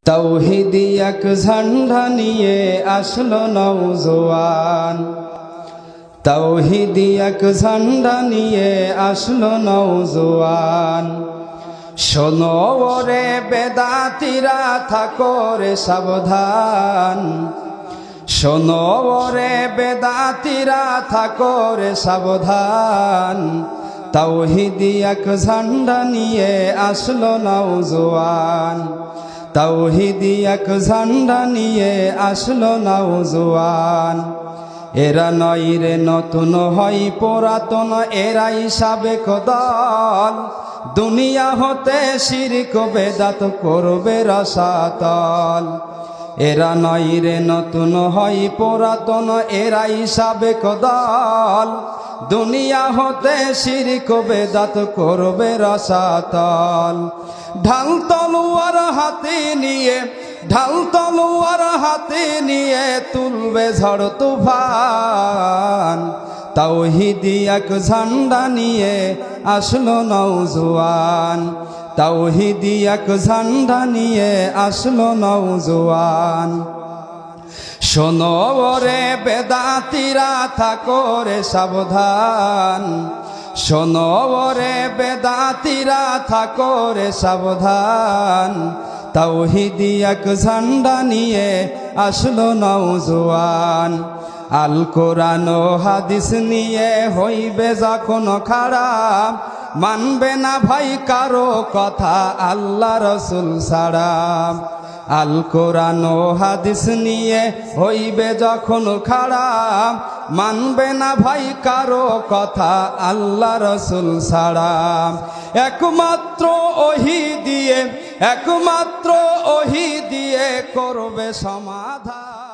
তাওহীদি এক ঝান্ডা নিয়ে আসলো নওজোয়ান, তাওহীদি এক ঝান্ডা নিয়ে আসলো নওজোয়ান। শোনো ওরে বেদাতিরা থাকো রে সাবধান, শোনো ওরে বেদাতিরা থাকো রে সাবধান। তাওহীদি এক ঝান্ডা নিয়ে আসলো নওজোয়ান, তাওহীদি এক ঝান্ডা নিয়ে আসলো নওজোয়ান। এরা নয় রে নতুন হয় পুরাতন, এরাই সাবেক দল। দুনিয়া হতে শিরক বেদাত করবে রসাতল। এরা নয় রে নতুন হয় পুরাতন, এরাই সাবেক দল। দুনিয়া হতে শিরক বেদাত করবে রসাতল। ঢাল তলোয়ার হাতে নিয়ে, ঢাল তলোয়ার হাতে নিয়ে তুলবে ঝড় তুফান। তাওহীদি এক ঝান্ডা নিয়ে আসলো নওজোয়ান, তাওহীদি এক ঝান্ডা নিয়ে আসলো নওজোয়ান। শোনো ওরে বেদাতিরা থাকো রে সাবধান, শোনো ওরে বেদাতিরা থাকো রে সাবধান। তাওহীদি এক ঝান্ডা নিয়ে আসলো নওজোয়ান। আল কোরআন ও হাদিস নিয়ে হইবে যখন খাড়া, মানবে না ভাই কারো কথা আল্লাহ রসুল ছাড়া। আল কোরআন ও হাদিস নিয়ে হইবে যখন খাড়া, মানবে না ভাই কারো কথা আল্লাহ রসুল ছাড়া। একমাত্র ওহী দিয়ে, একমাত্র ওহী দিয়ে করবে সমাধান।